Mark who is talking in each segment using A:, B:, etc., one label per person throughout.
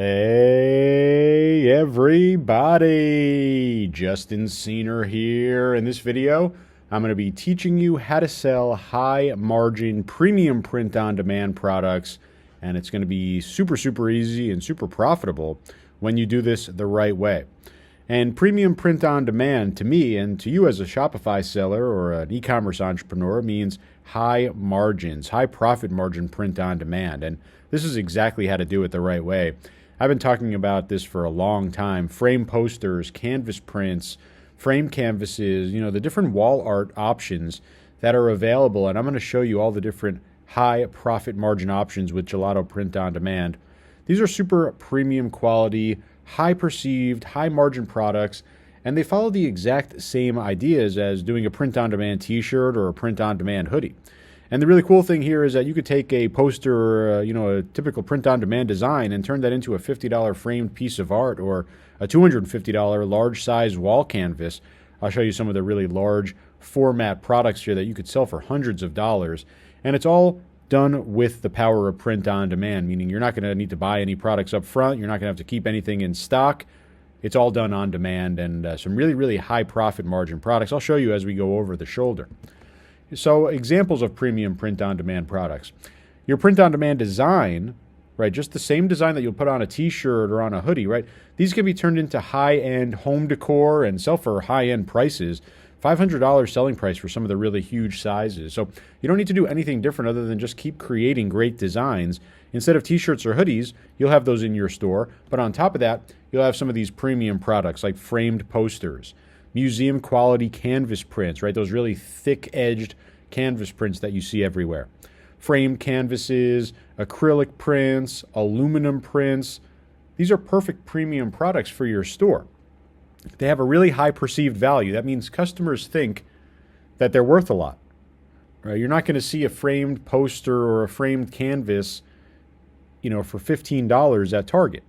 A: Hey everybody, Justin Senior here. In this video, I'm going to be teaching you how to sell high margin premium print on demand products, and it's going to be super easy and super profitable when you do this the right way. And premium print on demand to me and to you as a Shopify seller or an e-commerce entrepreneur means high margins, high profit margin print on demand. And this is exactly how to do it the right way. I've been talking about this for a long time. Frame posters, canvas prints, frame canvases, the different wall art options that are available. And I'm going to show you all the different high profit margin options with Gelato Print on Demand. These are super premium quality, high perceived, high margin products, and they follow the exact same ideas as doing a print on demand t-shirt or a print on demand hoodie. And the really cool thing here is that you could take a poster or a typical print-on-demand design and turn that into a $50 framed piece of art or a $250 large-size wall canvas. I'll show you some of the really large format products here that you could sell for hundreds of dollars. And it's all done with the power of print-on-demand, meaning you're not going to need to buy any products up front. You're not going to have to keep anything in stock. It's all done on demand and some really high profit margin products. I'll show you as we go over the shoulder. So examples of premium print-on-demand products. Your print-on-demand design, right, just the same design that you'll put on a t-shirt or on a hoodie, right, these can be turned into high-end home decor and sell for high-end prices. $500 selling price for some of the really huge sizes. So you don't need to do anything different other than just keep creating great designs. Instead of t-shirts or hoodies, you'll have those in your store. But on top of that, you'll have some of these premium products like framed posters, museum quality canvas prints, right? Those really thick-edged canvas prints that you see everywhere. Framed canvases, acrylic prints, aluminum prints. These are perfect premium products for your store. They have a really high perceived value. That means customers think that they're worth a lot. Right? You're not going to see a framed poster or a framed canvas, for $15 at Target.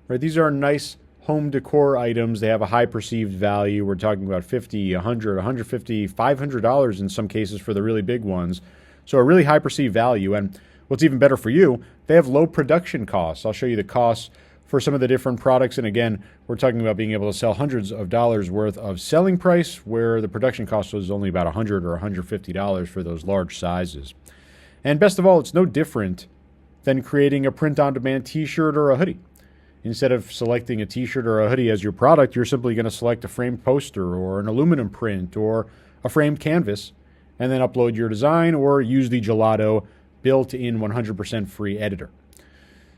A: Right? These are nice home decor items. They have a high perceived value. We're talking about $50, $100, $150, $500 in some cases for the really big ones. So a really high perceived value. And what's even better for you, they have low production costs. I'll show you the costs for some of the different products. And again, we're talking about being able to sell hundreds of dollars worth of selling price where the production cost was only about $100 or $150 for those large sizes. And best of all, it's no different than creating a print-on-demand t-shirt or a hoodie. Instead of selecting a t-shirt or a hoodie as your product, you're simply going to select a framed poster or an aluminum print or a framed canvas and then upload your design or use the Gelato built-in 100% free editor.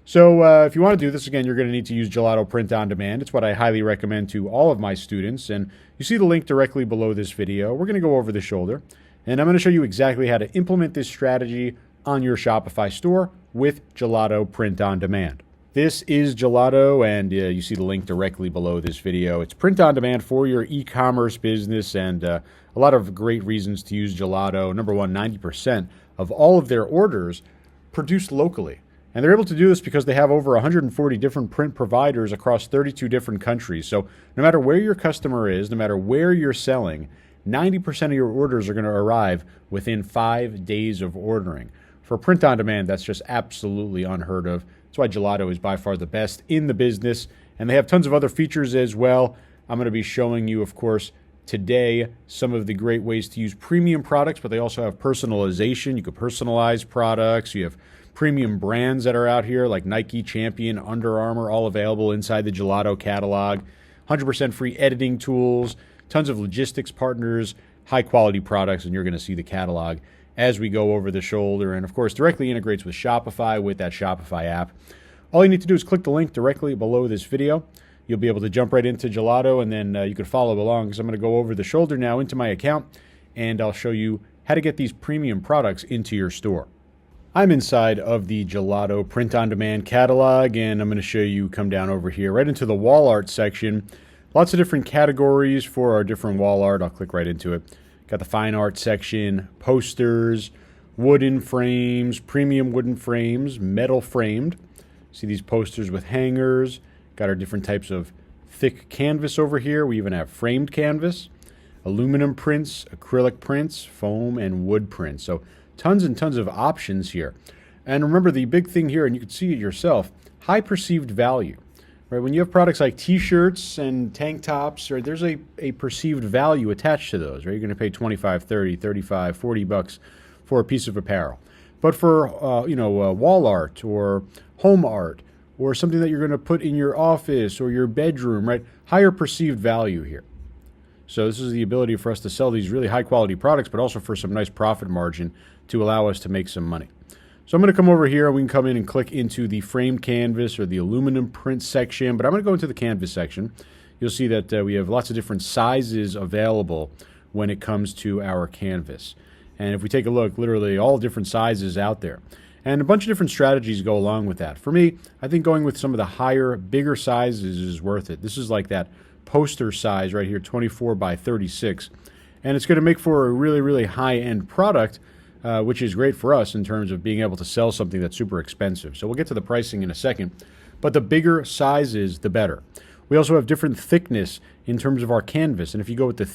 A: So if you want to do this, again, you're going to need to use Gelato Print on Demand. It's what I highly recommend to all of my students. And you see the link directly below this video. We're going to go over the shoulder. And I'm going to show you exactly how to implement this strategy on your Shopify store with Gelato Print on Demand. This is Gelato, and you see the link directly below this video. It's print on demand for your e-commerce business, and a lot of great reasons to use Gelato. Number one, 90% of all of their orders produced locally. And they're able to do this because they have over 140 different print providers across 32 different countries. So no matter where your customer is, no matter where you're selling, 90% of your orders are going to arrive within 5 days of ordering. For print on demand, that's just absolutely unheard of. That's why Gelato is by far the best in the business. And they have tons of other features as well. I'm going to be showing you, of course, today some of the great ways to use premium products, but they also have personalization. You can personalize products. You have premium brands that are out here like Nike, Champion, Under Armour, all available inside the Gelato catalog. 100% free editing tools, tons of logistics partners, high quality products, and you're going to see the catalog as we go over the shoulder, and of course directly integrates with Shopify with that Shopify app. All you need to do is click the link directly below this video. You'll be able to jump right into Gelato, and then you can follow along because I'm going to go over the shoulder now into my account, and I'll show you how to get these premium products into your store. I'm inside of the Gelato Print on Demand catalog, and I'm going to show you, come down over here right into the wall art section. Lots of different categories for our different wall art. I'll click right into it. Got the fine art section, posters, wooden frames, premium wooden frames, metal framed. See these posters with hangers. Got our different types of thick canvas over here. We even have framed canvas, aluminum prints, acrylic prints, foam, and wood prints. So tons and tons of options here. And remember the big thing here, and you can see it yourself, high perceived value. Right? When you have products like t-shirts and tank tops, right, there's a perceived value attached to those. Right? You're going to pay 25, 30, 35, 40 bucks for a piece of apparel. But for wall art or home art or something that you're going to put in your office or your bedroom, right? Higher perceived value here. So this is the ability for us to sell these really high quality products, but also for some nice profit margin to allow us to make some money. So I'm going to come over here and we can come in and click into the framed canvas or the aluminum print section, but I'm going to go into the canvas section. You'll see that we have lots of different sizes available when it comes to our canvas. And if we take a look, literally all different sizes out there. And a bunch of different strategies go along with that. For me, I think going with some of the higher, bigger sizes is worth it. This is like that poster size right here, 24 by 36. And it's going to make for a really, really high-end product, which is great for us in terms of being able to sell something that's super expensive. So we'll get to the pricing in a second. But the bigger sizes, the better. We also have different thickness in terms of our canvas. And if you go with the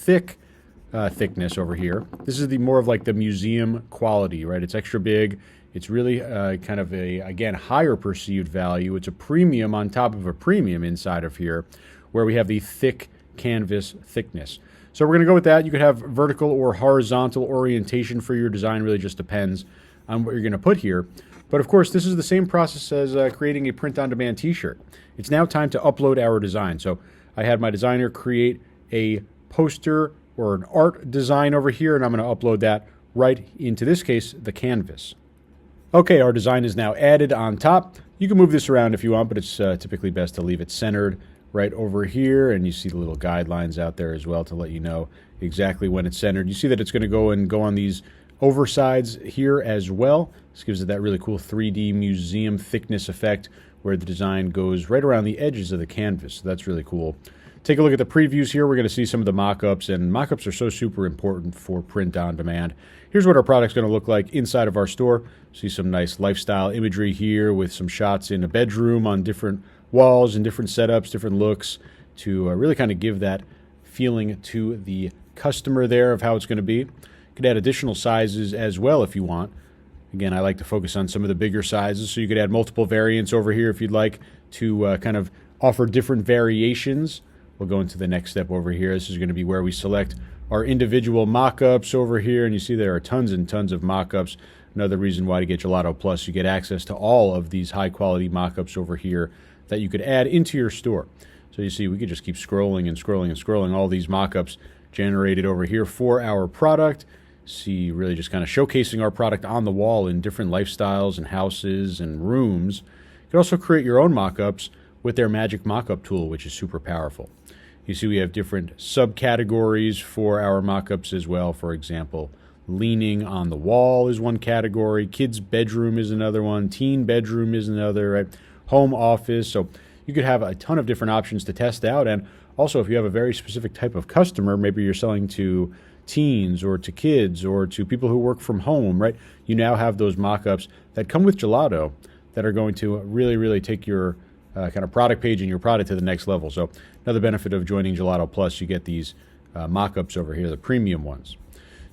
A: thickness over here, this is the more of like the museum quality, right? It's extra big. It's really kind of a, again, higher perceived value. It's a premium on top of a premium inside of here, where we have the thick canvas thickness. So we're going to go with that. You could have vertical or horizontal orientation for your design. Really just depends on what you're going to put here. But of course, this is the same process as creating a print-on-demand t-shirt. It's now time to upload our design. So I had my designer create a poster or an art design over here, and I'm going to upload that right into, this case, the canvas. Okay, our design is now added on top. You can move this around if you want, but it's typically best to leave it centered right over here, and you see the little guidelines out there as well to let you know exactly when it's centered. You see that it's going to go on these oversides here as well. This gives it that really cool 3D museum thickness effect where the design goes right around the edges of the canvas. So that's really cool. Take a look at the previews here. We're going to see some of the mock-ups, and mock-ups are so super important for print on demand. Here's what our product's going to look like inside of our store. See some nice lifestyle imagery here with some shots in a bedroom on different walls and different setups, different looks to really kind of give that feeling to the customer there of how it's going to be. You could add additional sizes as well if you want. Again, I like to focus on some of the bigger sizes, so you could add multiple variants over here if you'd like to kind of offer different variations. We'll go into the next step over here. This is going to be where we select our individual mock-ups over here, and you see there are tons and tons of mock-ups. Another reason why to get Gelato Plus, you get access to all of these high-quality mock-ups over here that you could add into your store. So you see, we could just keep scrolling and scrolling and scrolling. All these mock-ups generated over here for our product. See, really just kind of showcasing our product on the wall in different lifestyles and houses and rooms. You can also create your own mock-ups with their magic mock-up tool, which is super powerful. You see we have different subcategories for our mock-ups as well. For example, leaning on the wall is one category. Kids' bedroom is another one. Teen bedroom is another, right? Home office. So you could have a ton of different options to test out. And also, if you have a very specific type of customer, maybe you're selling to teens or to kids or to people who work from home, right? You now have those mock-ups that come with Gelato that are going to really, really take your kind of product page and your product to the next level. So another benefit of joining Gelato Plus, you get these mock-ups over here, the premium ones.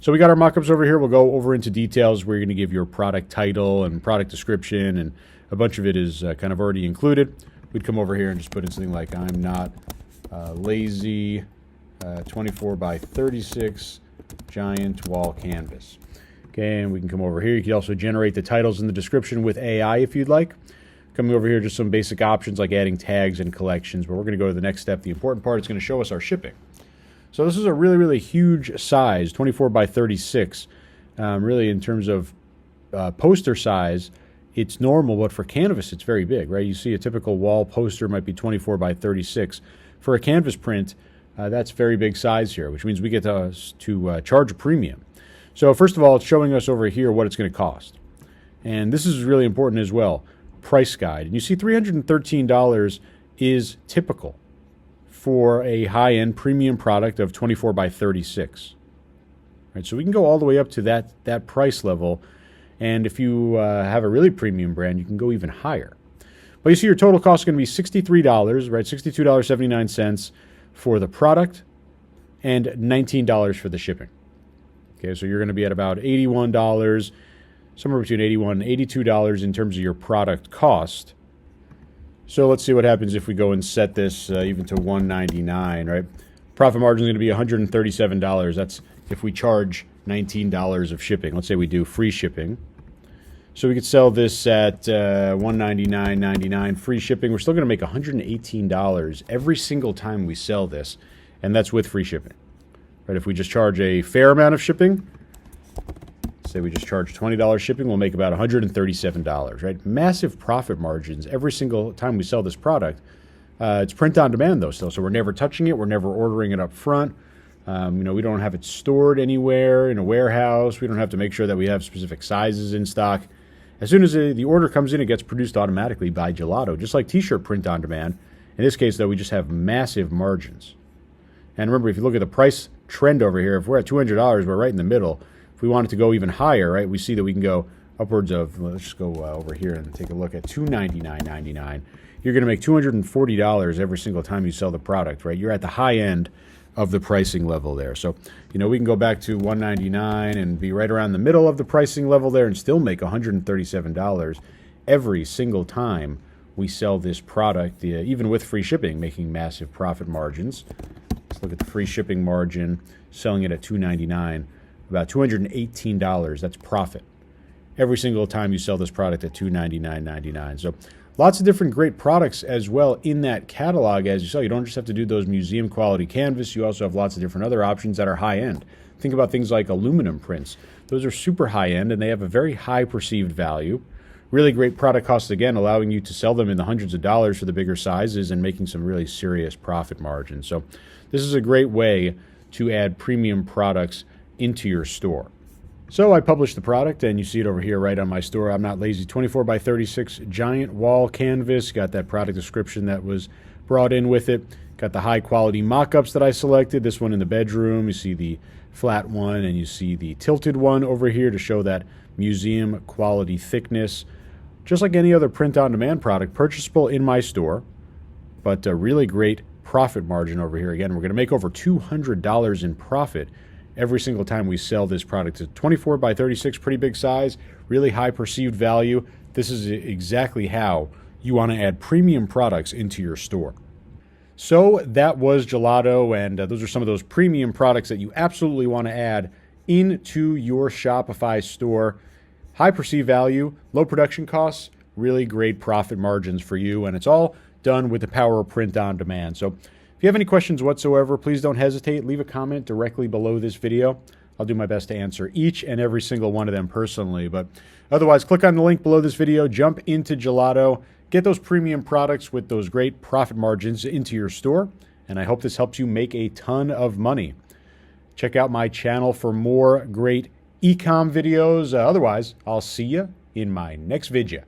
A: So we got our mock-ups over here. We'll go over into details where you're going to give your product title and product description, and a bunch of it is kind of already included. We'd come over here and just put in something like, I'm not lazy, 24 by 36 giant wall canvas. Okay, and we can come over here. You can also generate the titles and the description with AI if you'd like. Coming over here, just some basic options like adding tags and collections, but we're going to go to the next step. The important part is going to show us our shipping. So this is a really, really huge size, 24 by 36. Really, in terms of poster size, it's normal, but for canvas, it's very big, right? You see a typical wall poster might be 24 by 36. For a canvas print, that's very big size here, which means we get to charge a premium. So first of all, it's showing us over here what it's going to cost. And this is really important as well, price guide. And you see $313 is typical for a high-end premium product of 24 by 36. Right, so we can go all the way up to that price level. And if you have a really premium brand, you can go even higher. But you see your total cost is going to be $63, right? $62.79 for the product and $19 for the shipping. Okay, so you're going to be at about $81, somewhere between $81 and $82 in terms of your product cost. So let's see what happens if we go and set this even to $1.99, right? Profit margin is going to be $137. That's if we charge $19 of shipping. Let's say we do free shipping. So we could sell this at $199.99 free shipping. We're still going to make $118 every single time we sell this, and that's with free shipping. Right? If we just charge a fair amount of shipping, say we just charge $20 shipping, we'll make about $137, right? Massive profit margins every single time we sell this product. It's print on demand though still, so we're never touching it, we're never ordering it up front. We don't have it stored anywhere in a warehouse. We don't have to make sure that we have specific sizes in stock. As soon as the order comes in, it gets produced automatically by Gelato, just like t-shirt print on demand. In this case though, we just have massive margins. And remember, if you look at the price trend over here, if we're at $200, we're right in the middle. If we wanted to go even higher, right, we see that we can go upwards of, let's just go over here and take a look at $299.99. You're going to make $240 every single time you sell the product, right? You're at the high end of the pricing level there. So, we can go back to $199 and be right around the middle of the pricing level there and still make $137 every single time we sell this product, even with free shipping, making massive profit margins. Let's look at the free shipping margin, selling it at $299. About $218, that's profit. Every single time you sell this product at $299.99. So lots of different great products as well in that catalog. As you saw, you don't just have to do those museum quality canvas. You also have lots of different other options that are high end. Think about things like aluminum prints. Those are super high end and they have a very high perceived value. Really great product costs, again, allowing you to sell them in the hundreds of dollars for the bigger sizes and making some really serious profit margins. So this is a great way to add premium products into your store. So I published the product and you see it over here right on my store. I'm Not Lazy 24 by 36 giant wall canvas. Got that product description that was brought in with it. Got the high quality mock-ups that I selected. This one in the bedroom. You see the flat one and you see the tilted one over here to show that museum quality thickness. Just like any other print on demand product, purchasable in my store, but a really great profit margin over here. Again, we're going to make over $200 in profit every single time we sell this product. It's 24 by 36, pretty big size, really high perceived value. This is exactly how you want to add premium products into your store. So that was Gelato, and those are some of those premium products that you absolutely want to add into your Shopify store. High perceived value, low production costs, really great profit margins for you, and it's all done with the power of print on demand. So if you have any questions whatsoever, please don't hesitate. Leave a comment directly below this video. I'll do my best to answer each and every single one of them personally. But otherwise, click on the link below this video, jump into Gelato, get those premium products with those great profit margins into your store. And I hope this helps you make a ton of money. Check out my channel for more great e-com videos. Otherwise, I'll see you in my next video.